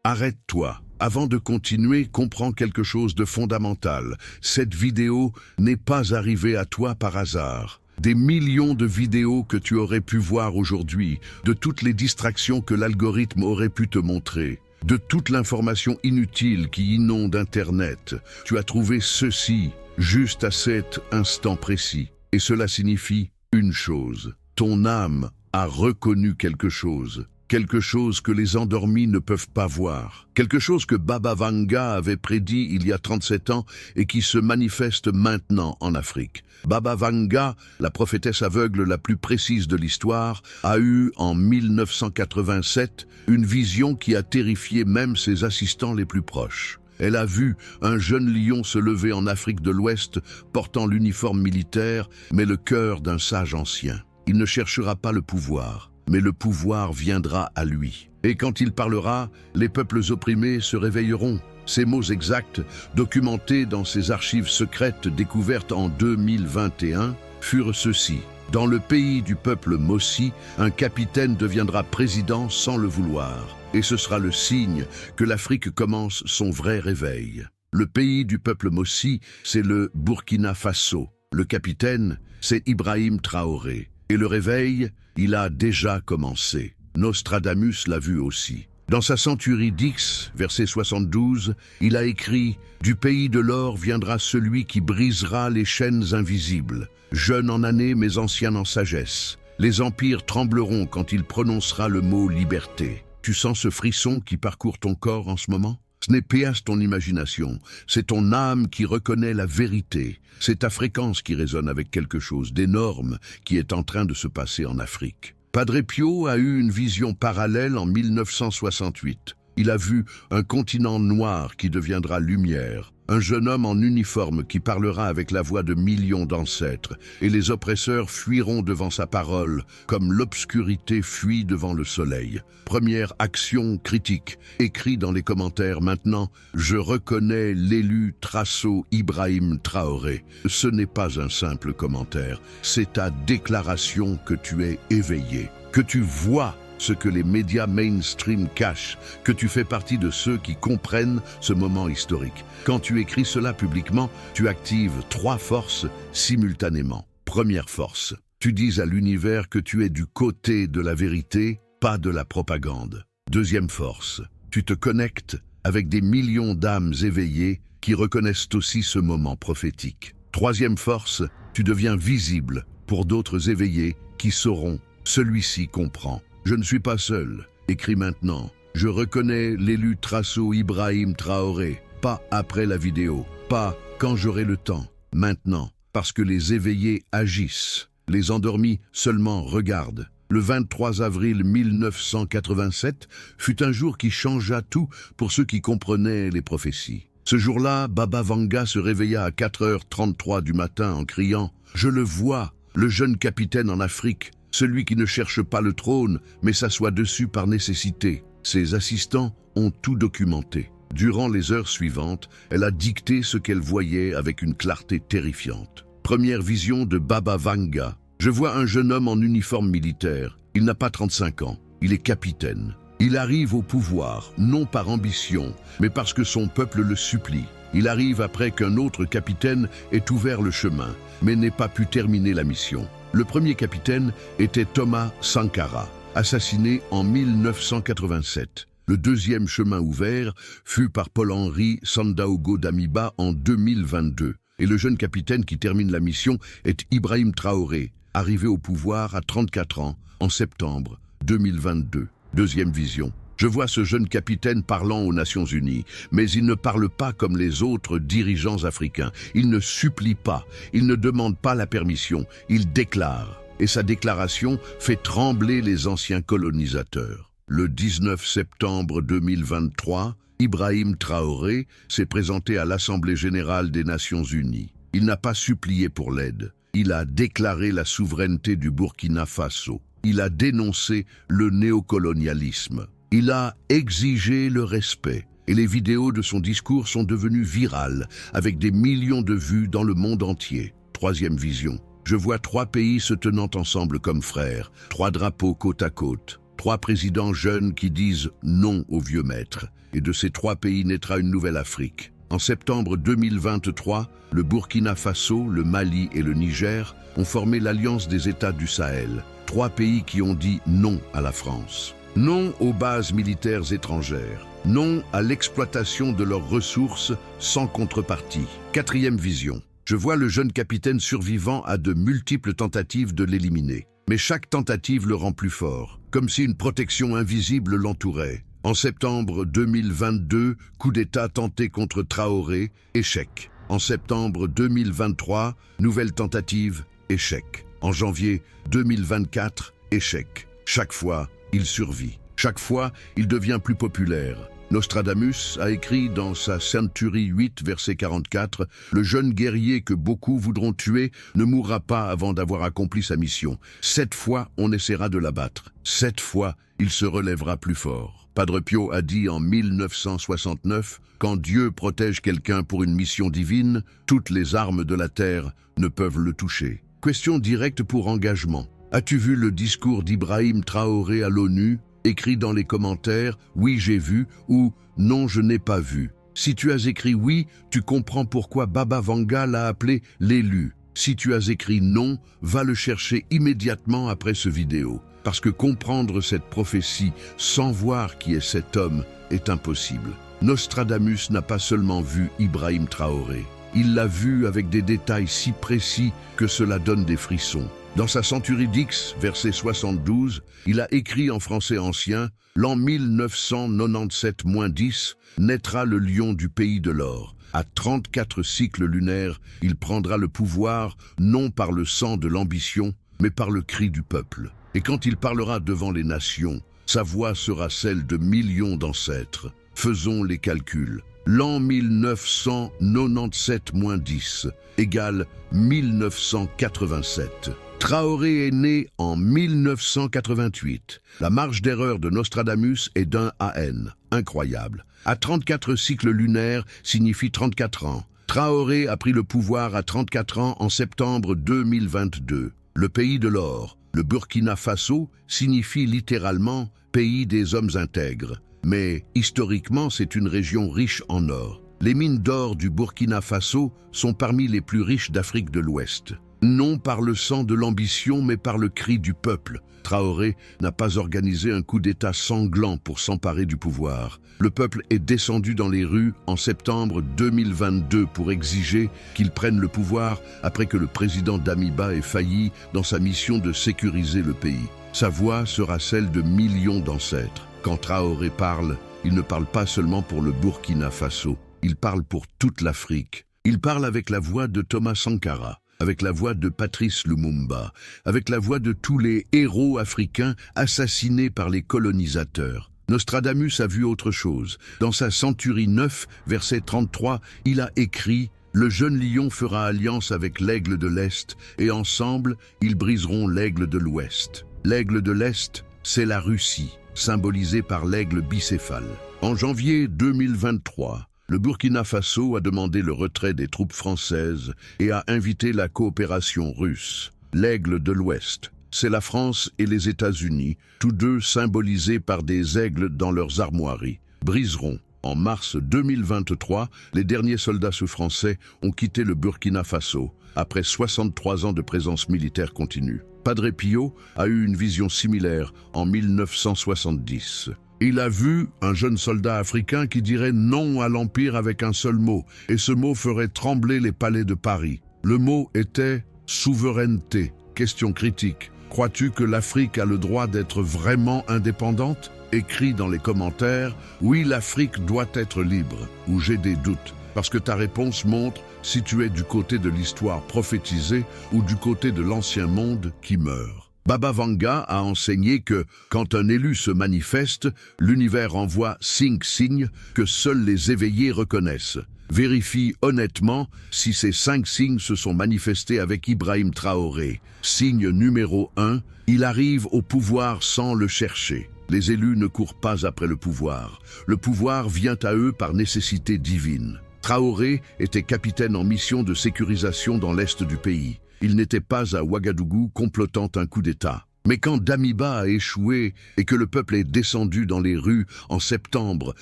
Arrête-toi. Avant de continuer, comprends quelque chose de fondamental. Cette vidéo n'est pas arrivée à toi par hasard. Des millions de vidéos que tu aurais pu voir aujourd'hui, de toutes les distractions que l'algorithme aurait pu te montrer, de toute l'information inutile qui inonde Internet, tu as trouvé ceci juste à cet instant précis. Et cela signifie une chose. Ton âme a reconnu quelque chose que les endormis ne peuvent pas voir, quelque chose que Baba Vanga avait prédit il y a 37 ans et qui se manifeste maintenant en Afrique. Baba Vanga, la prophétesse aveugle la plus précise de l'histoire, a eu en 1987 une vision qui a terrifié même ses assistants les plus proches. Elle a vu un jeune lion se lever en Afrique de l'Ouest portant l'uniforme militaire, mais le cœur d'un sage ancien. Il ne cherchera pas le pouvoir, mais le pouvoir viendra à lui. Et quand il parlera, les peuples opprimés se réveilleront. Ces mots exacts, documentés dans ses archives secrètes découvertes en 2021, furent ceux-ci. Dans le pays du peuple Mossi, un capitaine deviendra président sans le vouloir. Et ce sera le signe que l'Afrique commence son vrai réveil. Le pays du peuple Mossi, c'est le Burkina Faso. Le capitaine, c'est Ibrahim Traoré. Et le réveil, il a déjà commencé. Nostradamus l'a vu aussi. Dans sa Centurie d'X, verset 72, il a écrit « Du pays de l'or viendra celui qui brisera les chaînes invisibles, jeune en années mais ancien en sagesse. Les empires trembleront quand il prononcera le mot liberté. » Tu sens ce frisson qui parcourt ton corps en ce moment? Ce n'est pas ton imagination, c'est ton âme qui reconnaît la vérité. C'est ta fréquence qui résonne avec quelque chose d'énorme qui est en train de se passer en Afrique. Padre Pio a eu une vision parallèle en 1968. Il a vu un continent noir qui deviendra lumière, un jeune homme en uniforme qui parlera avec la voix de millions d'ancêtres, et les oppresseurs fuiront devant sa parole, comme l'obscurité fuit devant le soleil. Première action critique, écrit dans les commentaires maintenant, « Je reconnais l'élu Trasso Ibrahim Traoré ». Ce n'est pas un simple commentaire, c'est ta déclaration que tu es éveillé, que tu vois ce que les médias mainstream cachent, que tu fais partie de ceux qui comprennent ce moment historique. Quand tu écris cela publiquement, tu actives 3 forces simultanément. Première force, tu dis à l'univers que tu es du côté de la vérité, pas de la propagande. Deuxième force, tu te connectes avec des millions d'âmes éveillées qui reconnaissent aussi ce moment prophétique. Troisième force, tu deviens visible pour d'autres éveillés qui sauront « celui-ci comprend ». Je ne suis pas seul. Écris maintenant. Je reconnais l'élu Trasso Ibrahim Traoré. Pas après la vidéo. Pas quand j'aurai le temps. Maintenant. Parce que les éveillés agissent. Les endormis seulement regardent. Le 23 avril 1987 fut un jour qui changea tout pour ceux qui comprenaient les prophéties. Ce jour-là, Baba Vanga se réveilla à 4h33 du matin en criant « Je le vois, le jeune capitaine en Afrique. Celui qui ne cherche pas le trône, mais s'assoit dessus par nécessité. » Ses assistants ont tout documenté. Durant les heures suivantes, elle a dicté ce qu'elle voyait avec une clarté terrifiante. Première vision de Baba Vanga. Je vois un jeune homme en uniforme militaire. Il n'a pas 35 ans. Il est capitaine. Il arrive au pouvoir, non par ambition, mais parce que son peuple le supplie. Il arrive après qu'un autre capitaine ait ouvert le chemin, mais n'ait pas pu terminer la mission. Le premier capitaine était Thomas Sankara, assassiné en 1987. Le deuxième chemin ouvert fut par Paul-Henri Sandaogo Damiba en 2022. Et le jeune capitaine qui termine la mission est Ibrahim Traoré, arrivé au pouvoir à 34 ans en septembre 2022. Deuxième vision. Je vois ce jeune capitaine parlant aux Nations Unies, mais il ne parle pas comme les autres dirigeants africains. Il ne supplie pas, il ne demande pas la permission, il déclare. Et sa déclaration fait trembler les anciens colonisateurs. Le 19 septembre 2023, Ibrahim Traoré s'est présenté à l'Assemblée générale des Nations Unies. Il n'a pas supplié pour l'aide. Il a déclaré la souveraineté du Burkina Faso. Il a dénoncé le néocolonialisme. Il a exigé le respect et les vidéos de son discours sont devenues virales avec des millions de vues dans le monde entier. Troisième vision. Je vois 3 pays se tenant ensemble comme frères, 3 drapeaux côte à côte, 3 présidents jeunes qui disent non au vieux maître. et de ces 3 pays naîtra une nouvelle Afrique. En septembre 2023, le Burkina Faso, le Mali et le Niger ont formé l'Alliance des États du Sahel, 3 pays qui ont dit non à la France. Non aux bases militaires étrangères, non à l'exploitation de leurs ressources sans contrepartie. 4e vision. Je vois le jeune capitaine survivant à de multiples tentatives de l'éliminer. Mais chaque tentative le rend plus fort, comme si une protection invisible l'entourait. En septembre 2022, coup d'État tenté contre Traoré, échec. En septembre 2023, nouvelle tentative, échec. En janvier 2024, échec. Chaque fois, il survit. Chaque fois, il devient plus populaire. Nostradamus a écrit dans sa Century 8, verset 44, « Le jeune guerrier que beaucoup voudront tuer ne mourra pas avant d'avoir accompli sa mission. 7 fois, on essaiera de l'abattre. 7 fois, il se relèvera plus fort. » Padre Pio a dit en 1969, « Quand Dieu protège quelqu'un pour une mission divine, toutes les armes de la terre ne peuvent le toucher. » Question directe pour engagement. As-tu vu le discours d'Ibrahim Traoré à l'ONU? Écris dans les commentaires « Oui, j'ai vu » ou « Non, je n'ai pas vu ». Si tu as écrit « Oui », tu comprends pourquoi Baba Vanga l'a appelé « l'élu ». Si tu as écrit « Non », va le chercher immédiatement après ce vidéo. Parce que comprendre cette prophétie sans voir qui est cet homme est impossible. Nostradamus n'a pas seulement vu Ibrahim Traoré. Il l'a vu avec des détails si précis que cela donne des frissons. Dans sa Century X, verset 72, il a écrit en français ancien « L'an 1997-10 naîtra le lion du pays de l'or. À 34 cycles lunaires, il prendra le pouvoir non par le sang de l'ambition, mais par le cri du peuple. Et quand il parlera devant les nations, sa voix sera celle de millions d'ancêtres. Faisons les calculs. L'an 1997-10 égale 1987. Traoré est né en 1988. La marge d'erreur de Nostradamus est d'1 à n. Incroyable. À 34 cycles lunaires signifie 34 ans. Traoré a pris le pouvoir à 34 ans en septembre 2022. Le pays de l'or, le Burkina Faso, signifie littéralement « pays des hommes intègres ». Mais historiquement, c'est une région riche en or. Les mines d'or du Burkina Faso sont parmi les plus riches d'Afrique de l'Ouest. Non par le sang de l'ambition, mais par le cri du peuple. Traoré n'a pas organisé un coup d'État sanglant pour s'emparer du pouvoir. Le peuple est descendu dans les rues en septembre 2022 pour exiger qu'il prenne le pouvoir après que le président Damiba ait failli dans sa mission de sécuriser le pays. Sa voix sera celle de millions d'ancêtres. Quand Traoré parle, il ne parle pas seulement pour le Burkina Faso, il parle pour toute l'Afrique. Il parle avec la voix de Thomas Sankara, avec la voix de Patrice Lumumba, avec la voix de tous les héros africains assassinés par les colonisateurs. Nostradamus a vu autre chose. Dans sa Century 9, verset 33, il a écrit « Le jeune lion fera alliance avec l'aigle de l'Est, et ensemble, ils briseront l'aigle de l'Ouest. » L'aigle de l'Est, c'est la Russie, symbolisée par l'aigle bicéphale. En janvier 2023, le Burkina Faso a demandé le retrait des troupes françaises et a invité la coopération russe. L'aigle de l'Ouest, c'est la France et les États-Unis, tous deux symbolisés par des aigles dans leurs armoiries, briseront. En mars 2023, les derniers soldats français ont quitté le Burkina Faso, après 63 ans de présence militaire continue. Padre Pio a eu une vision similaire en 1970. Il a vu un jeune soldat africain qui dirait non à l'Empire avec un seul mot, et ce mot ferait trembler les palais de Paris. Le mot était « souveraineté ». Question critique. Crois-tu que l'Afrique a le droit d'être vraiment indépendante? Écris dans les commentaires « Oui, l'Afrique doit être libre » ou « J'ai des doutes ». Parce que ta réponse montre si tu es du côté de l'histoire prophétisée ou du côté de l'ancien monde qui meurt. Baba Vanga a enseigné que, quand un élu se manifeste, l'univers envoie 5 signes que seuls les éveillés reconnaissent. Vérifie honnêtement si ces 5 signes se sont manifestés avec Ibrahim Traoré. Signe numéro 1, il arrive au pouvoir sans le chercher. Les élus ne courent pas après le pouvoir. Le pouvoir vient à eux par nécessité divine. Traoré était capitaine en mission de sécurisation dans l'est du pays. Il n'était pas à Ouagadougou complotant un coup d'État. Mais quand Damiba a échoué et que le peuple est descendu dans les rues en septembre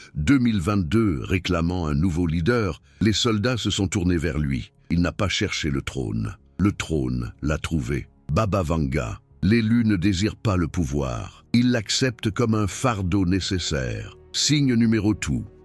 2022 réclamant un nouveau leader, les soldats se sont tournés vers lui. Il n'a pas cherché le trône. Le trône l'a trouvé. Baba Vanga, l'élu ne désire pas le pouvoir. Il l'accepte comme un fardeau nécessaire. Signe numéro 2,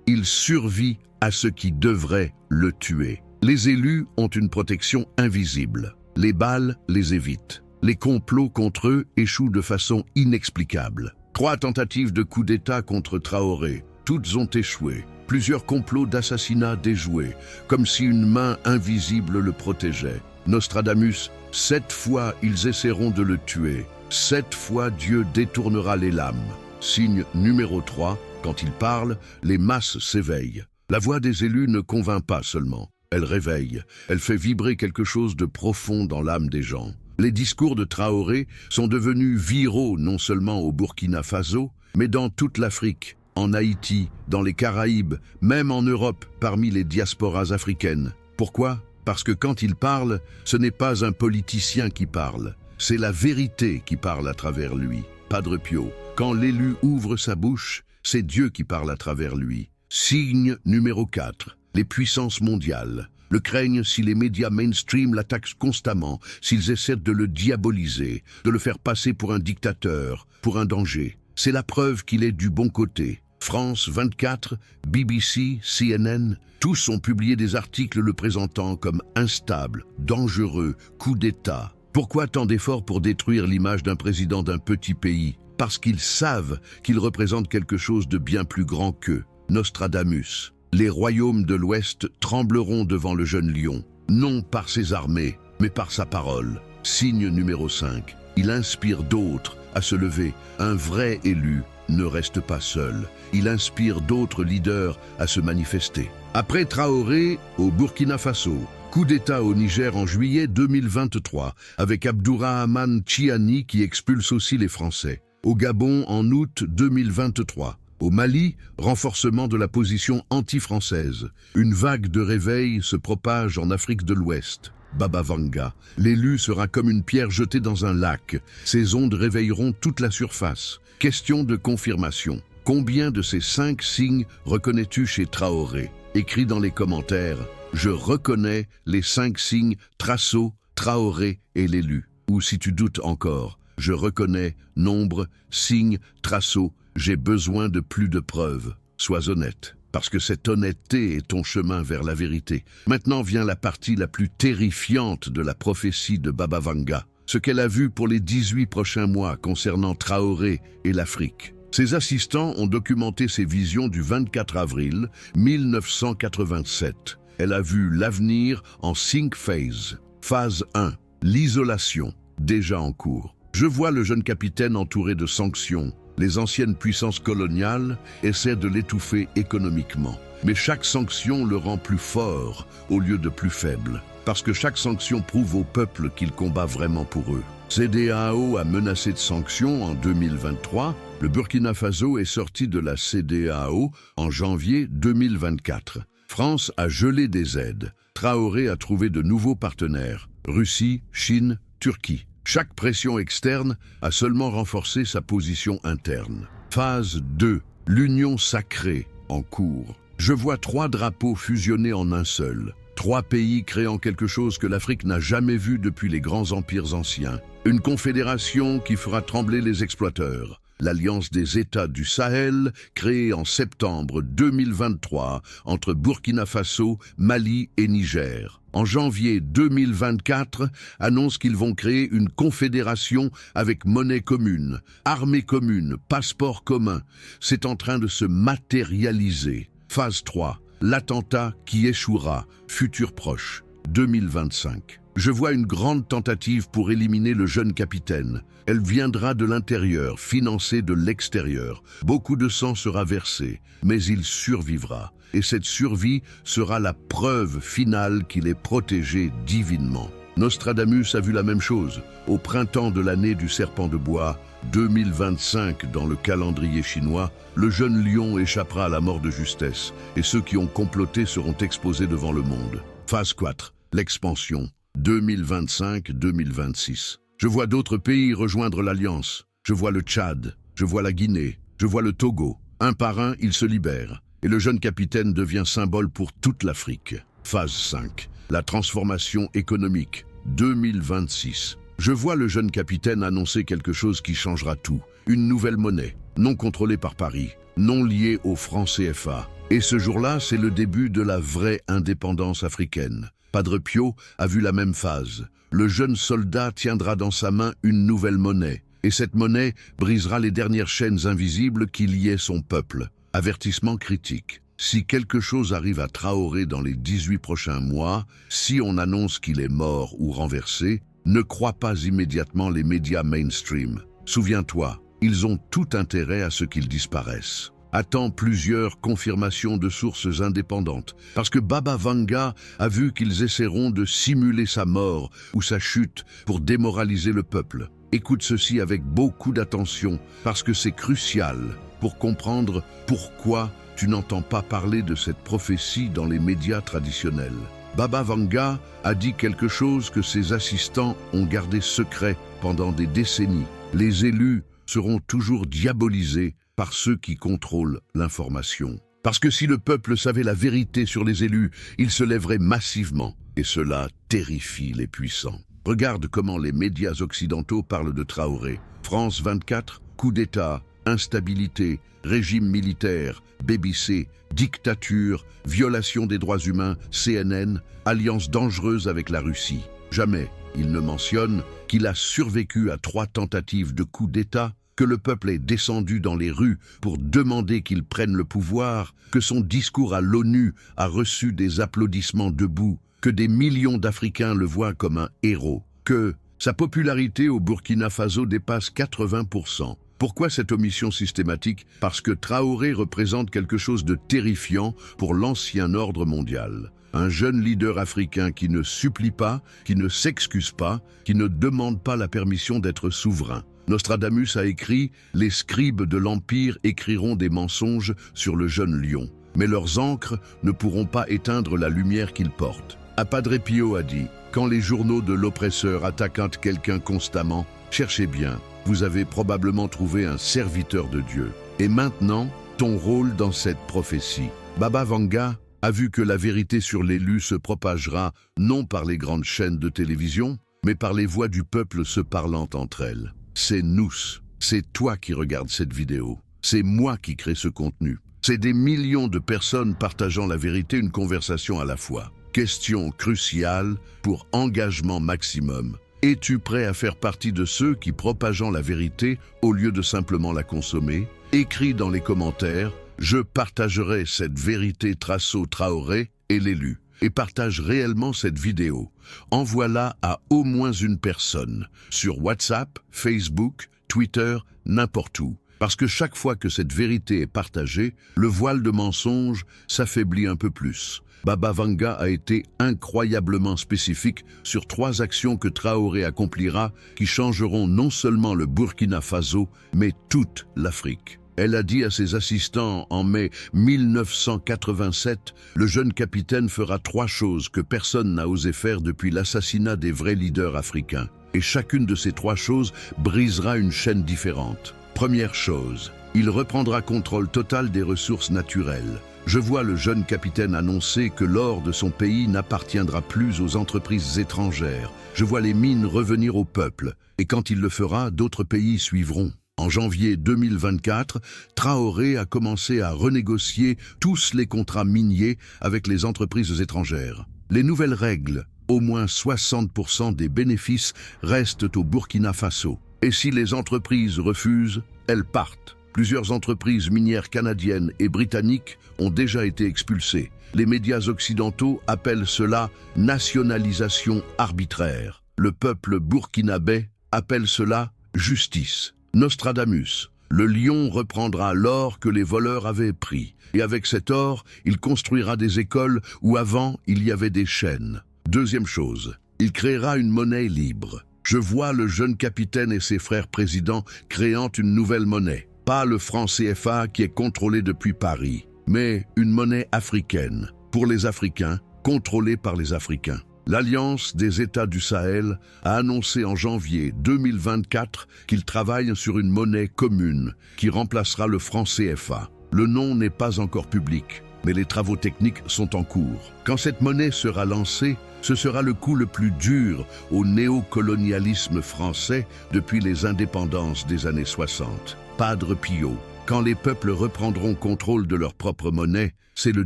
il survit à ce qui devrait le tuer. Les élus ont une protection invisible. Les balles les évitent. Les complots contre eux échouent de façon inexplicable. 3 tentatives de coup d'État contre Traoré, toutes ont échoué. Plusieurs complots d'assassinat déjoués, comme si une main invisible le protégeait. Nostradamus, 7 fois ils essaieront de le tuer. 7 fois Dieu détournera les lames. Signe numéro 3, quand il parle, les masses s'éveillent. La voix des élus ne convainc pas seulement. Elle réveille, elle fait vibrer quelque chose de profond dans l'âme des gens. Les discours de Traoré sont devenus viraux non seulement au Burkina Faso, mais dans toute l'Afrique, en Haïti, dans les Caraïbes, même en Europe, parmi les diasporas africaines. Pourquoi? Parce que quand il parle, ce n'est pas un politicien qui parle, c'est la vérité qui parle à travers lui. Padre Pio, quand l'élu ouvre sa bouche, c'est Dieu qui parle à travers lui. Signe numéro 4, les puissances mondiales le craignent si les médias mainstream l'attaquent constamment, s'ils essaient de le diaboliser, de le faire passer pour un dictateur, pour un danger. C'est la preuve qu'il est du bon côté. France 24, BBC, CNN, tous ont publié des articles le présentant comme instable, dangereux, coup d'État. Pourquoi tant d'efforts pour détruire l'image d'un président d'un petit pays? Parce qu'ils savent qu'il représente quelque chose de bien plus grand qu'eux. Nostradamus. Les royaumes de l'Ouest trembleront devant le jeune lion, non par ses armées, mais par sa parole. Signe numéro 5. Il inspire d'autres à se lever. Un vrai élu ne reste pas seul. Il inspire d'autres leaders à se manifester. Après Traoré, au Burkina Faso, coup d'État au Niger en juillet 2023, avec Abdourahmane Tchiani qui expulse aussi les Français. Au Gabon en août 2023. Au Mali, renforcement de la position anti-française. Une vague de réveil se propage en Afrique de l'Ouest. Baba Vanga, l'élu sera comme une pierre jetée dans un lac. Ces ondes réveilleront toute la surface. Question de confirmation. Combien de ces 5 signes reconnais-tu chez Traoré? Écris dans les commentaires. Je reconnais les 5 signes Trasso, Traoré et l'élu. Ou si tu doutes encore, je reconnais nombre, signe, Trasso. J'ai besoin de plus de preuves. Sois honnête, parce que cette honnêteté est ton chemin vers la vérité. Maintenant vient la partie la plus terrifiante de la prophétie de Baba Vanga. Ce qu'elle a vu pour les 18 prochains mois concernant Traoré et l'Afrique. Ses assistants ont documenté ses visions du 24 avril 1987. Elle a vu l'avenir en 5 phases. Phase 1, l'isolation, déjà en cours. Je vois le jeune capitaine entouré de sanctions. Les anciennes puissances coloniales essaient de l'étouffer économiquement. Mais chaque sanction le rend plus fort au lieu de plus faible. Parce que chaque sanction prouve au peuple qu'il combat vraiment pour eux. CEDEAO a menacé de sanctions en 2023. Le Burkina Faso est sorti de la CEDEAO en janvier 2024. France a gelé des aides. Traoré a trouvé de nouveaux partenaires. Russie, Chine, Turquie. Chaque pression externe a seulement renforcé sa position interne. Phase 2. L'union sacrée en cours. Je vois 3 drapeaux fusionnés en un seul. 3 pays créant quelque chose que l'Afrique n'a jamais vu depuis les grands empires anciens. Une confédération qui fera trembler les exploiteurs. L'Alliance des États du Sahel, créée en septembre 2023 entre Burkina Faso, Mali et Niger. En janvier 2024, annonce qu'ils vont créer une confédération avec monnaie commune, armée commune, passeport commun. C'est en train de se matérialiser. Phase 3, l'attentat qui échouera, futur proche, 2025. Je vois une grande tentative pour éliminer le jeune capitaine. Elle viendra de l'intérieur, financée de l'extérieur. Beaucoup de sang sera versé, mais il survivra. Et cette survie sera la preuve finale qu'il est protégé divinement. Nostradamus a vu la même chose. Au printemps de l'année du serpent de bois, 2025 dans le calendrier chinois, le jeune lion échappera à la mort de justesse, et ceux qui ont comploté seront exposés devant le monde. Phase 4, l'expansion. 2025-2026. Je vois d'autres pays rejoindre l'Alliance. Je vois le Tchad, je vois la Guinée, je vois le Togo. Un par un, ils se libèrent. Et le jeune capitaine devient symbole pour toute l'Afrique. Phase 5. La transformation économique. 2026. Je vois le jeune capitaine annoncer quelque chose qui changera tout. Une nouvelle monnaie, non contrôlée par Paris, non liée au franc CFA. Et ce jour-là, c'est le début de la vraie indépendance africaine. Padre Pio a vu la même phase. Le jeune soldat tiendra dans sa main une nouvelle monnaie. Et cette monnaie brisera les dernières chaînes invisibles qui liaient son peuple. Avertissement critique. Si quelque chose arrive à Traoré dans les 18 prochains mois, si on annonce qu'il est mort ou renversé, ne crois pas immédiatement les médias mainstream. Souviens-toi, ils ont tout intérêt à ce qu'il disparaisse. Attends plusieurs confirmations de sources indépendantes, parce que Baba Vanga a vu qu'ils essaieront de simuler sa mort ou sa chute pour démoraliser le peuple. Écoute ceci avec beaucoup d'attention, parce que c'est crucial pour comprendre pourquoi tu n'entends pas parler de cette prophétie dans les médias traditionnels. Baba Vanga a dit quelque chose que ses assistants ont gardé secret pendant des décennies. Les élus seront toujours diabolisés par ceux qui contrôlent l'information. Parce que si le peuple savait la vérité sur les élus, il se lèverait massivement. Et cela terrifie les puissants. Regarde comment les médias occidentaux parlent de Traoré. France 24, coup d'État, instabilité, régime militaire, BBC, dictature, violation des droits humains, CNN, alliance dangereuse avec la Russie. Jamais il ne mentionne qu'il a survécu à 3 tentatives de coup d'État, que le peuple est descendu dans les rues pour demander qu'il prenne le pouvoir, que son discours à l'ONU a reçu des applaudissements debout, que des millions d'Africains le voient comme un héros, que sa popularité au Burkina Faso dépasse 80%. Pourquoi cette omission systématique? Parce que Traoré représente quelque chose de terrifiant pour l'ancien ordre mondial. Un jeune leader africain qui ne supplie pas, qui ne s'excuse pas, qui ne demande pas la permission d'être souverain. Nostradamus a écrit « Les scribes de l'Empire écriront des mensonges sur le jeune lion, mais leurs encres ne pourront pas éteindre la lumière qu'ils portent. » Padre Pio a dit « Quand les journaux de l'oppresseur attaquent quelqu'un constamment, cherchez bien, vous avez probablement trouvé un serviteur de Dieu. Et maintenant, ton rôle dans cette prophétie. » Baba Vanga a vu que la vérité sur l'élu se propagera non par les grandes chaînes de télévision, mais par les voix du peuple se parlant entre elles. C'est nous, c'est toi qui regardes cette vidéo, c'est moi qui crée ce contenu. C'est des millions de personnes partageant la vérité, une conversation à la fois. Question cruciale pour engagement maximum. Es-tu prêt à faire partie de ceux qui propageant la vérité au lieu de simplement la consommer? Écris dans les commentaires « Je partagerai cette vérité Traoré et l'élu » et partage réellement cette vidéo. Envoie-la à au moins une personne, sur WhatsApp, Facebook, Twitter, n'importe où. Parce que chaque fois que cette vérité est partagée, le voile de mensonge s'affaiblit un peu plus. Baba Vanga a été incroyablement spécifique sur 3 actions que Traoré accomplira qui changeront non seulement le Burkina Faso, mais toute l'Afrique. Elle a dit à ses assistants en mai 1987, le jeune capitaine fera 3 choses que personne n'a osé faire depuis l'assassinat des vrais leaders africains. Et chacune de ces 3 choses brisera une chaîne différente. Première chose, il reprendra contrôle total des ressources naturelles. Je vois le jeune capitaine annoncer que l'or de son pays n'appartiendra plus aux entreprises étrangères. Je vois les mines revenir au peuple. Et quand il le fera, d'autres pays suivront. En janvier 2024, Traoré a commencé à renégocier tous les contrats miniers avec les entreprises étrangères. Les nouvelles règles, au moins 60% des bénéfices restent au Burkina Faso. Et si les entreprises refusent, elles partent. Plusieurs entreprises minières canadiennes et britanniques ont déjà été expulsées. Les médias occidentaux appellent cela « nationalisation arbitraire ». Le peuple burkinabé appelle cela « justice ». Nostradamus, le lion reprendra l'or que les voleurs avaient pris. Et avec cet or, il construira des écoles où avant il y avait des chaînes. Deuxième chose, il créera une monnaie libre. Je vois le jeune capitaine et ses frères présidents créant une nouvelle monnaie. Pas le franc CFA qui est contrôlé depuis Paris, mais une monnaie africaine, pour les Africains, contrôlée par les Africains. L'Alliance des États du Sahel a annoncé en janvier 2024 qu'il travaille sur une monnaie commune qui remplacera le franc CFA. Le nom n'est pas encore public, mais les travaux techniques sont en cours. Quand cette monnaie sera lancée, ce sera le coup le plus dur au néocolonialisme français depuis les indépendances des années 60. Padre Pio, quand les peuples reprendront contrôle de leur propre monnaie, c'est le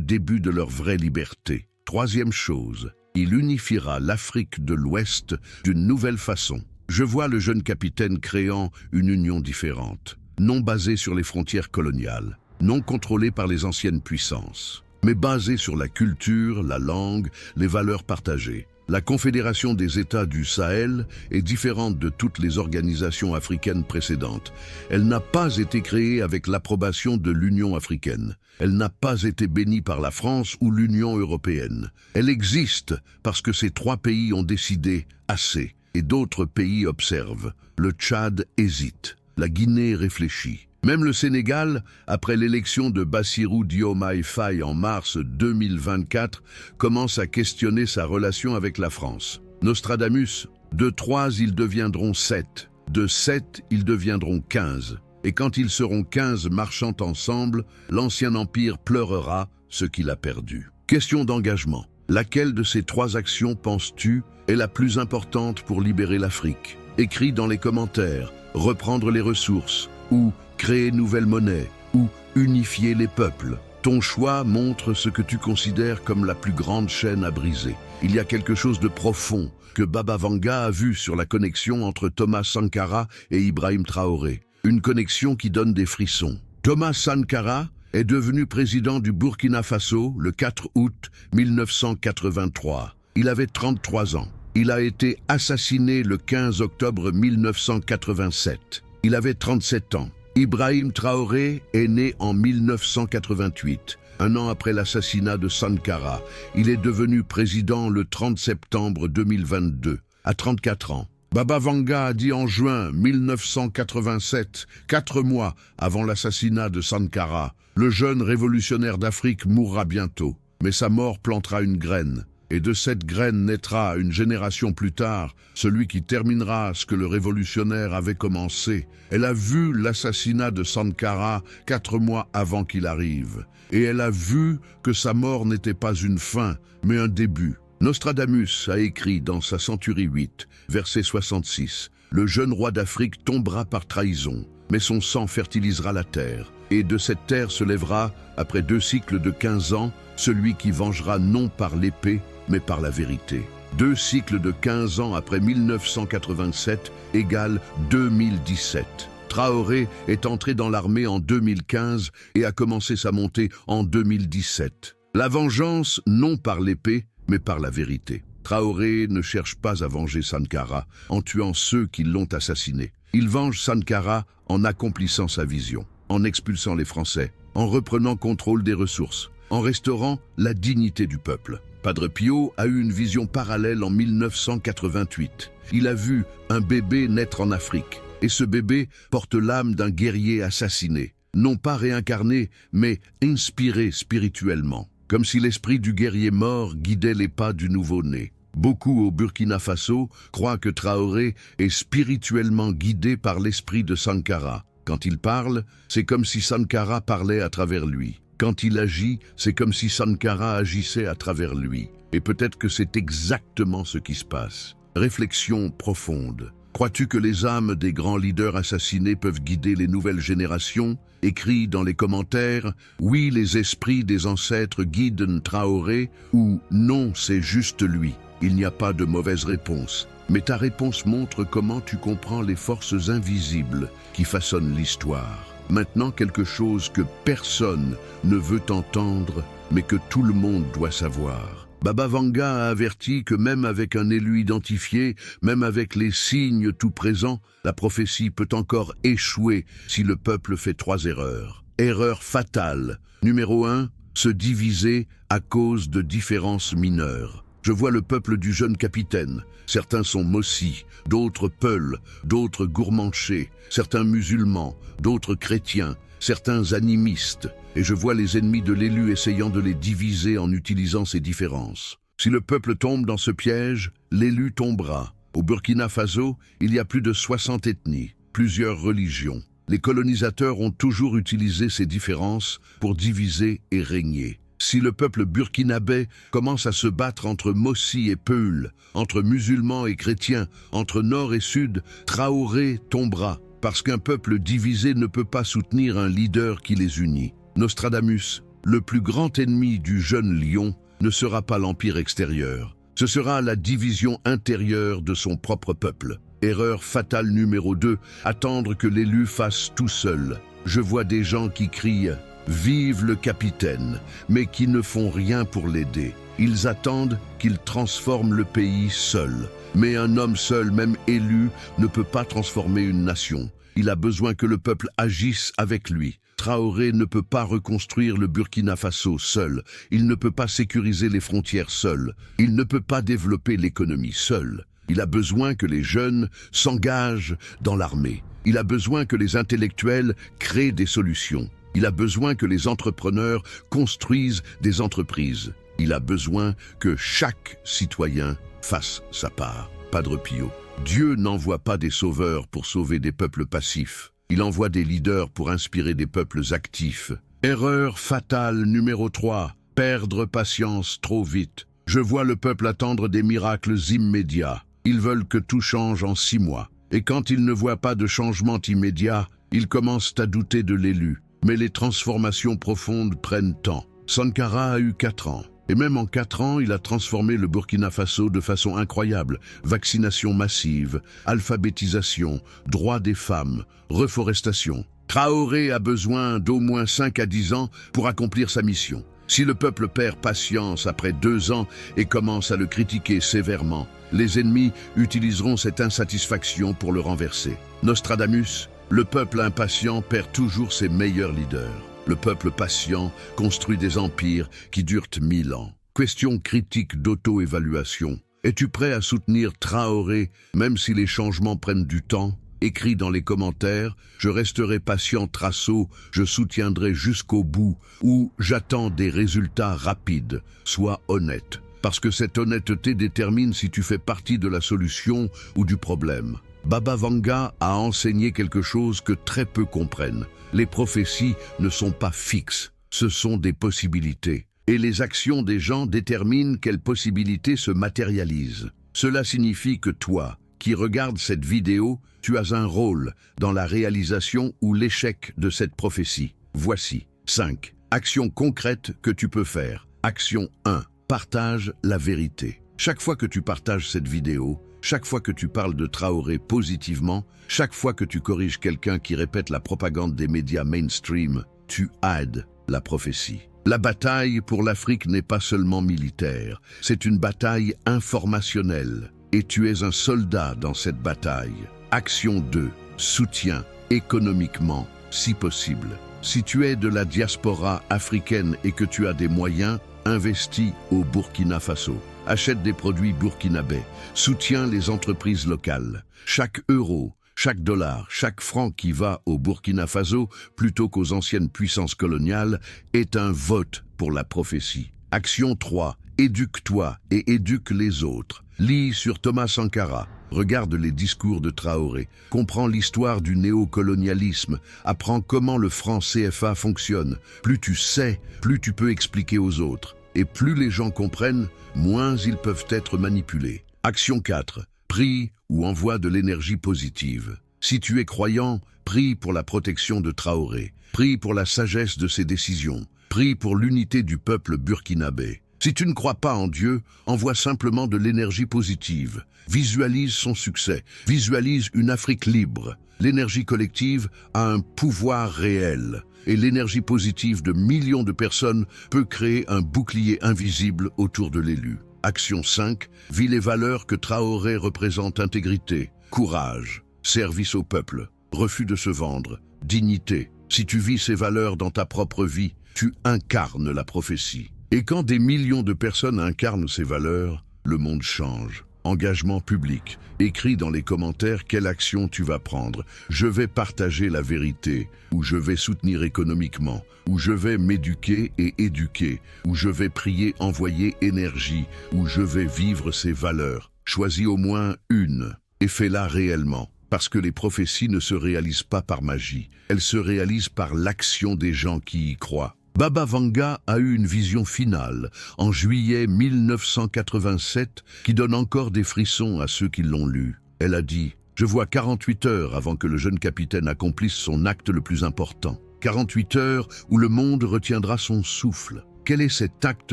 début de leur vraie liberté. Troisième chose, il unifiera l'Afrique de l'Ouest d'une nouvelle façon. Je vois le jeune capitaine créant une union différente, non basée sur les frontières coloniales, non contrôlée par les anciennes puissances, mais basée sur la culture, la langue, les valeurs partagées. La Confédération des États du Sahel est différente de toutes les organisations africaines précédentes. Elle n'a pas été créée avec l'approbation de l'Union africaine. Elle n'a pas été bénie par la France ou l'Union européenne. Elle existe parce que ces trois pays ont décidé assez et d'autres pays observent. Le Tchad hésite. La Guinée réfléchit. Même le Sénégal, après l'élection de Bassirou Diomaye Faye en mars 2024, commence à questionner sa relation avec la France. Nostradamus, de 3 ils deviendront 7, de 7 ils deviendront 15. Et quand ils seront 15 marchant ensemble, l'ancien empire pleurera ce qu'il a perdu. Question d'engagement. Laquelle de ces 3 actions penses-tu est la plus importante pour libérer l'Afrique? Écris dans les commentaires, reprendre les ressources, ou créer nouvelle monnaie, ou unifier les peuples. Ton choix montre ce que tu considères comme la plus grande chaîne à briser. Il y a quelque chose de profond que Baba Vanga a vu sur la connexion entre Thomas Sankara et Ibrahim Traoré. Une connexion qui donne des frissons. Thomas Sankara est devenu président du Burkina Faso le 4 août 1983. Il avait 33 ans. Il a été assassiné le 15 octobre 1987. Il avait 37 ans. Ibrahim Traoré est né en 1988, un an après l'assassinat de Sankara. Il est devenu président le 30 septembre 2022, à 34 ans. Baba Vanga a dit en juin 1987, 4 mois avant l'assassinat de Sankara, le jeune révolutionnaire d'Afrique mourra bientôt, mais sa mort plantera une graine. Et de cette graine naîtra une génération plus tard, celui qui terminera ce que le révolutionnaire avait commencé. Elle a vu l'assassinat de Sankara 4 mois avant qu'il arrive. Et elle a vu que sa mort n'était pas une fin, mais un début. Nostradamus a écrit dans sa Centurie 8, verset 66, « Le jeune roi d'Afrique tombera par trahison, mais son sang fertilisera la terre. Et de cette terre se lèvera, après 2 cycles de 15 ans, celui qui vengera non par l'épée, mais par la vérité. » 2 cycles de 15 ans après 1987 égale 2017. Traoré est entré dans l'armée en 2015 et a commencé sa montée en 2017. La vengeance non par l'épée, mais par la vérité. Traoré ne cherche pas à venger Sankara en tuant ceux qui l'ont assassiné. Il venge Sankara en accomplissant sa vision, en expulsant les Français, en reprenant contrôle des ressources, en restaurant la dignité du peuple. Padre Pio a eu une vision parallèle en 1988. Il a vu un bébé naître en Afrique, et ce bébé porte l'âme d'un guerrier assassiné, non pas réincarné, mais inspiré spirituellement, comme si l'esprit du guerrier mort guidait les pas du nouveau-né. Beaucoup au Burkina Faso croient que Traoré est spirituellement guidé par l'esprit de Sankara. Quand il parle, c'est comme si Sankara parlait à travers lui. Quand il agit, c'est comme si Sankara agissait à travers lui. Et peut-être que c'est exactement ce qui se passe. Réflexion profonde. Crois-tu que les âmes des grands leaders assassinés peuvent guider les nouvelles générations? Écris dans les commentaires, oui, les esprits des ancêtres guident Traoré, ou non, c'est juste lui. Il n'y a pas de mauvaise réponse. Mais ta réponse montre comment tu comprends les forces invisibles qui façonnent l'histoire. Maintenant, quelque chose que personne ne veut entendre, mais que tout le monde doit savoir. Baba Vanga a averti que même avec un élu identifié, même avec les signes tout présents, la prophétie peut encore échouer si le peuple fait 3 erreurs. Erreur fatale. Numéro 1, se diviser à cause de différences mineures. Je vois le peuple du jeune capitaine. Certains sont Mossi, d'autres Peuls, d'autres Gourmanchés, certains musulmans, d'autres chrétiens, certains animistes. Et je vois les ennemis de l'élu essayant de les diviser en utilisant ces différences. Si le peuple tombe dans ce piège, l'élu tombera. Au Burkina Faso, il y a plus de 60 ethnies, plusieurs religions. Les colonisateurs ont toujours utilisé ces différences pour diviser et régner. Si le peuple burkinabé commence à se battre entre Mossi et Peul, entre musulmans et chrétiens, entre nord et sud, Traoré tombera, parce qu'un peuple divisé ne peut pas soutenir un leader qui les unit. Nostradamus, le plus grand ennemi du jeune lion, ne sera pas l'empire extérieur. Ce sera la division intérieure de son propre peuple. Erreur fatale numéro 2, attendre que l'élu fasse tout seul. Je vois des gens qui crient « Vive le capitaine !» mais qui ne font rien pour l'aider. Ils attendent qu'il transforme le pays seul. Mais un homme seul, même élu, ne peut pas transformer une nation. Il a besoin que le peuple agisse avec lui. Traoré ne peut pas reconstruire le Burkina Faso seul. Il ne peut pas sécuriser les frontières seul. Il ne peut pas développer l'économie seul. Il a besoin que les jeunes s'engagent dans l'armée. Il a besoin que les intellectuels créent des solutions. Il a besoin que les entrepreneurs construisent des entreprises. Il a besoin que chaque citoyen fasse sa part. Padre Pio. Dieu n'envoie pas des sauveurs pour sauver des peuples passifs. Il envoie des leaders pour inspirer des peuples actifs. Erreur fatale numéro 3. Perdre patience trop vite. Je vois le peuple attendre des miracles immédiats. Ils veulent que tout change en 6 mois. Et quand ils ne voient pas de changement immédiat, ils commencent à douter de l'élu. Mais les transformations profondes prennent temps. Sankara a eu 4 ans. Et même en 4 ans, il a transformé le Burkina Faso de façon incroyable. Vaccination massive, alphabétisation, droits des femmes, reforestation. Traoré a besoin d'au moins 5 à 10 ans pour accomplir sa mission. Si le peuple perd patience après 2 ans et commence à le critiquer sévèrement, les ennemis utiliseront cette insatisfaction pour le renverser. Nostradamus, le peuple impatient perd toujours ses meilleurs leaders. Le peuple patient construit des empires qui durent 1000 ans. Question critique d'auto-évaluation. Es-tu prêt à soutenir Traoré, même si les changements prennent du temps? Écris dans les commentaires, je resterai patient Trasso, je soutiendrai jusqu'au bout, ou j'attends des résultats rapides. Sois honnête, parce que cette honnêteté détermine si tu fais partie de la solution ou du problème. Baba Vanga a enseigné quelque chose que très peu comprennent. Les prophéties ne sont pas fixes, ce sont des possibilités. Et les actions des gens déterminent quelles possibilités se matérialisent. Cela signifie que toi, qui regardes cette vidéo, tu as un rôle dans la réalisation ou l'échec de cette prophétie. Voici 5 actions concrètes que tu peux faire. Action 1. Partage la vérité. Chaque fois que tu partages cette vidéo, chaque fois que tu parles de Traoré positivement, chaque fois que tu corriges quelqu'un qui répète la propagande des médias mainstream, tu aides la prophétie. La bataille pour l'Afrique n'est pas seulement militaire, c'est une bataille informationnelle. Et tu es un soldat dans cette bataille. Action 2. Soutien économiquement, si possible. Si tu es de la diaspora africaine et que tu as des moyens, investis au Burkina Faso. Achète des produits burkinabés. Soutiens les entreprises locales. Chaque euro, chaque dollar, chaque franc qui va au Burkina Faso, plutôt qu'aux anciennes puissances coloniales, est un vote pour la prophétie. Action 3. Éduque-toi et éduque les autres. Lis sur Thomas Sankara. Regarde les discours de Traoré. Comprends l'histoire du néocolonialisme. Apprends comment le franc CFA fonctionne. Plus tu sais, plus tu peux expliquer aux autres. Et plus les gens comprennent, moins ils peuvent être manipulés. Action 4. Prie ou envoie de l'énergie positive. Si tu es croyant, prie pour la protection de Traoré. Prie pour la sagesse de ses décisions. Prie pour l'unité du peuple burkinabé. Si tu ne crois pas en Dieu, envoie simplement de l'énergie positive. Visualise son succès. Visualise une Afrique libre. L'énergie collective a un pouvoir réel. Et l'énergie positive de millions de personnes peut créer un bouclier invisible autour de l'élu. Action 5. Vis les valeurs que Traoré représente: intégrité, courage, service au peuple, refus de se vendre, dignité. Si tu vis ces valeurs dans ta propre vie, tu incarnes la prophétie. Et quand des millions de personnes incarnent ces valeurs, le monde change. Engagement public. Écris dans les commentaires quelle action tu vas prendre. Je vais partager la vérité, ou je vais soutenir économiquement, ou je vais m'éduquer et éduquer, ou je vais prier, envoyer énergie, ou je vais vivre ces valeurs. Choisis au moins une et fais-la réellement. Parce que les prophéties ne se réalisent pas par magie, elles se réalisent par l'action des gens qui y croient. Baba Vanga a eu une vision finale en juillet 1987 qui donne encore des frissons à ceux qui l'ont lu. Elle a dit « Je vois 48 heures avant que le jeune capitaine accomplisse son acte le plus important. 48 heures où le monde retiendra son souffle. Quel est cet acte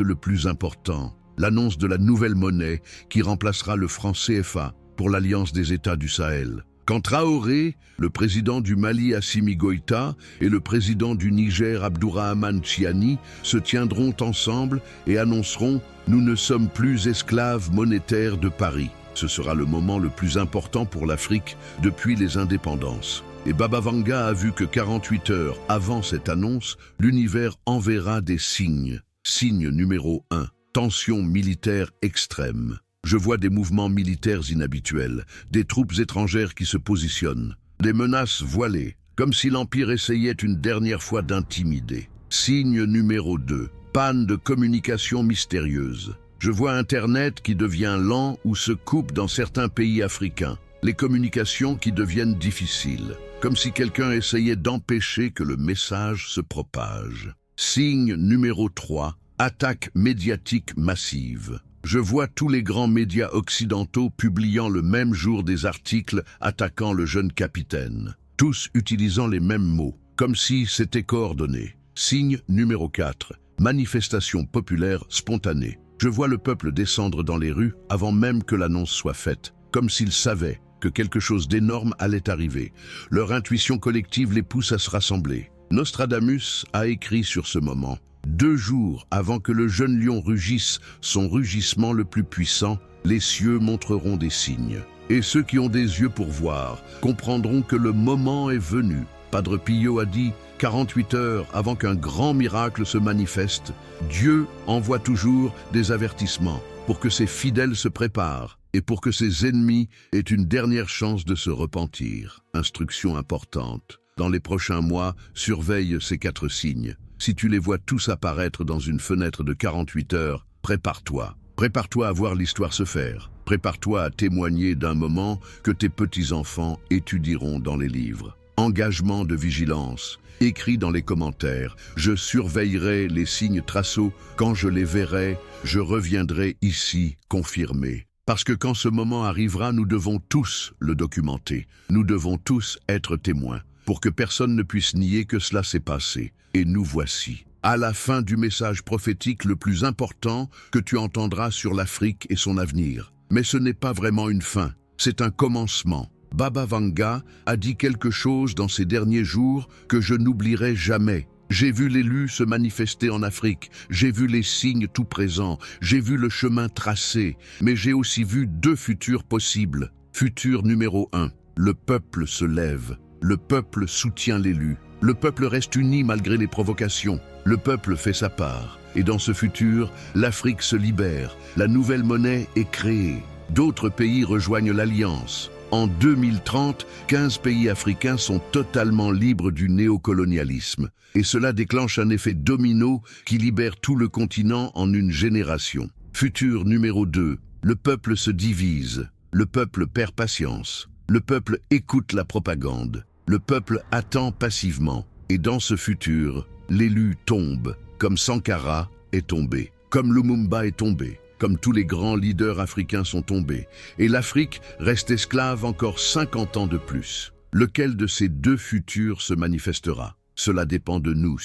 le plus important ? L'annonce de la nouvelle monnaie qui remplacera le franc CFA pour l'Alliance des États du Sahel. Quand Traoré, le président du Mali Assimi Goïta et le président du Niger Abdourahmane Tchiani se tiendront ensemble et annonceront « Nous ne sommes plus esclaves monétaires de Paris ». Ce sera le moment le plus important pour l'Afrique depuis les indépendances. Et Baba Vanga a vu que 48 heures avant cette annonce, l'univers enverra des signes. Signe numéro 1. Tension militaire extrême. Je vois des mouvements militaires inhabituels, des troupes étrangères qui se positionnent, des menaces voilées, comme si l'Empire essayait une dernière fois d'intimider. Signe numéro 2. Panne de communication mystérieuse. Je vois Internet qui devient lent ou se coupe dans certains pays africains. Les communications qui deviennent difficiles, comme si quelqu'un essayait d'empêcher que le message se propage. Signe numéro 3. Attaque médiatique massive. Je vois tous les grands médias occidentaux publiant le même jour des articles attaquant le jeune capitaine, tous utilisant les mêmes mots, comme si c'était coordonné. Signe numéro 4. Manifestation populaire spontanée. Je vois le peuple descendre dans les rues avant même que l'annonce soit faite, comme s'ils savaient que quelque chose d'énorme allait arriver. Leur intuition collective les pousse à se rassembler. Nostradamus a écrit sur ce moment. 2 jours avant que le jeune lion rugisse son rugissement le plus puissant, les cieux montreront des signes. Et ceux qui ont des yeux pour voir comprendront que le moment est venu. Padre Pio a dit, 48 heures avant qu'un grand miracle se manifeste, Dieu envoie toujours des avertissements pour que ses fidèles se préparent et pour que ses ennemis aient une dernière chance de se repentir. Instruction importante. Dans les prochains mois, surveille ces 4 signes. Si tu les vois tous apparaître dans une fenêtre de 48 heures, prépare-toi. Prépare-toi à voir l'histoire se faire. Prépare-toi à témoigner d'un moment que tes petits-enfants étudieront dans les livres. Engagement de vigilance. Écris dans les commentaires. Je surveillerai les signes traceaux. Quand je les verrai, je reviendrai ici confirmer. Parce que quand ce moment arrivera, nous devons tous le documenter. Nous devons tous être témoins, pour que personne ne puisse nier que cela s'est passé. Et nous voici, à la fin du message prophétique le plus important que tu entendras sur l'Afrique et son avenir. Mais ce n'est pas vraiment une fin, c'est un commencement. Baba Vanga a dit quelque chose dans ces derniers jours que je n'oublierai jamais. J'ai vu l'élu se manifester en Afrique, j'ai vu les signes tout présents, j'ai vu le chemin tracé, mais j'ai aussi vu 2 futurs possibles. Futur numéro 1, le peuple se lève, le peuple soutient l'élu. Le peuple reste uni malgré les provocations. Le peuple fait sa part. Et dans ce futur, l'Afrique se libère. La nouvelle monnaie est créée. D'autres pays rejoignent l'Alliance. En 2030, 15 pays africains sont totalement libres du néocolonialisme. Et cela déclenche un effet domino qui libère tout le continent en une génération. Futur numéro 2. Le peuple se divise. Le peuple perd patience. Le peuple écoute la propagande. Le peuple attend passivement, et dans ce futur, l'élu tombe, comme Sankara est tombé, comme Lumumba est tombé, comme tous les grands leaders africains sont tombés, et l'Afrique reste esclave encore 50 ans de plus. Lequel de ces 2 futurs se manifestera? Cela dépend de nous,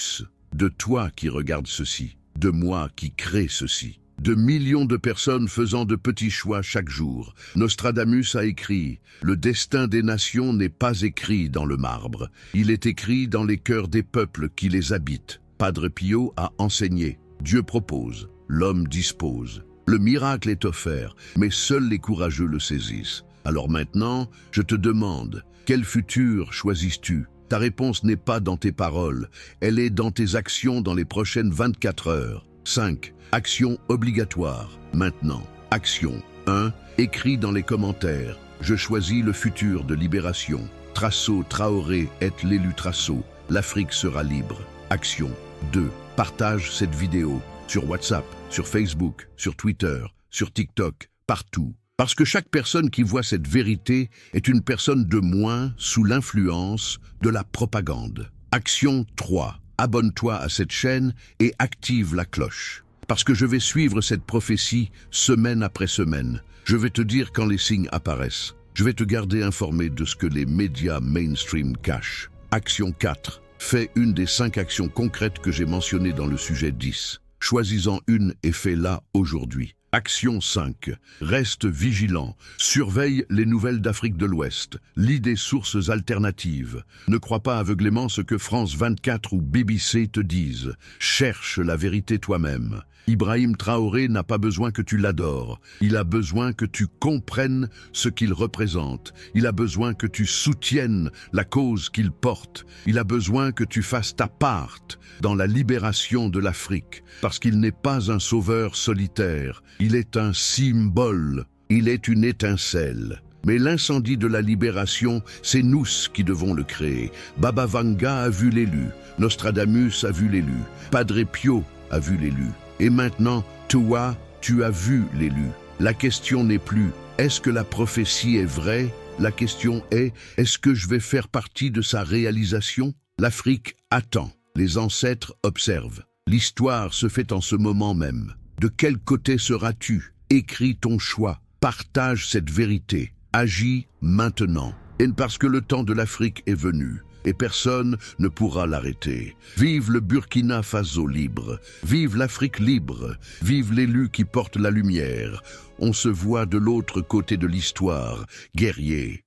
de toi qui regardes ceci, de moi qui crée ceci. De millions de personnes faisant de petits choix chaque jour. Nostradamus a écrit « Le destin des nations n'est pas écrit dans le marbre. Il est écrit dans les cœurs des peuples qui les habitent. » Padre Pio a enseigné « Dieu propose, l'homme dispose. Le miracle est offert, mais seuls les courageux le saisissent. Alors maintenant, je te demande, quel futur choisis-tu ? Ta réponse n'est pas dans tes paroles, elle est dans tes actions dans les prochaines 24 heures. 5. Action obligatoire. Maintenant. Action. 1. Écris dans les commentaires. Je choisis le futur de Libération. Trasso Traoré est l'élu Trasso. L'Afrique sera libre. Action. 2. Partage cette vidéo sur WhatsApp, sur Facebook, sur Twitter, sur TikTok, partout. Parce que chaque personne qui voit cette vérité est une personne de moins sous l'influence de la propagande. Action 3. Abonne-toi à cette chaîne et active la cloche. Parce que je vais suivre cette prophétie semaine après semaine. Je vais te dire quand les signes apparaissent. Je vais te garder informé de ce que les médias mainstream cachent. Action 4. Fais une des 5 actions concrètes que j'ai mentionnées dans le sujet 10. Choisis-en une et fais-la aujourd'hui. Action 5. Reste vigilant. Surveille les nouvelles d'Afrique de l'Ouest. Lis des sources alternatives. Ne crois pas aveuglément ce que France 24 ou BBC te disent. Cherche la vérité toi-même. Ibrahim Traoré n'a pas besoin que tu l'adores. Il a besoin que tu comprennes ce qu'il représente. Il a besoin que tu soutiennes la cause qu'il porte. Il a besoin que tu fasses ta part dans la libération de l'Afrique. Parce qu'il n'est pas un sauveur solitaire. Il est un symbole. Il est une étincelle. Mais l'incendie de la libération, c'est nous qui devons le créer. Baba Vanga a vu l'élu. Nostradamus a vu l'élu. Padre Pio a vu l'élu. Et maintenant, toi, tu as vu l'élu. La question n'est plus « est-ce que la prophétie est vraie ?» La question est « est-ce que je vais faire partie de sa réalisation ?» L'Afrique attend. Les ancêtres observent. L'histoire se fait en ce moment même. De quel côté seras-tu? Écris ton choix. Partage cette vérité. Agis maintenant. Et parce que le temps de l'Afrique est venu. Et personne ne pourra l'arrêter. Vive le Burkina Faso libre. Vive l'Afrique libre. Vive l'élu qui porte la lumière. On se voit de l'autre côté de l'histoire, guerrier.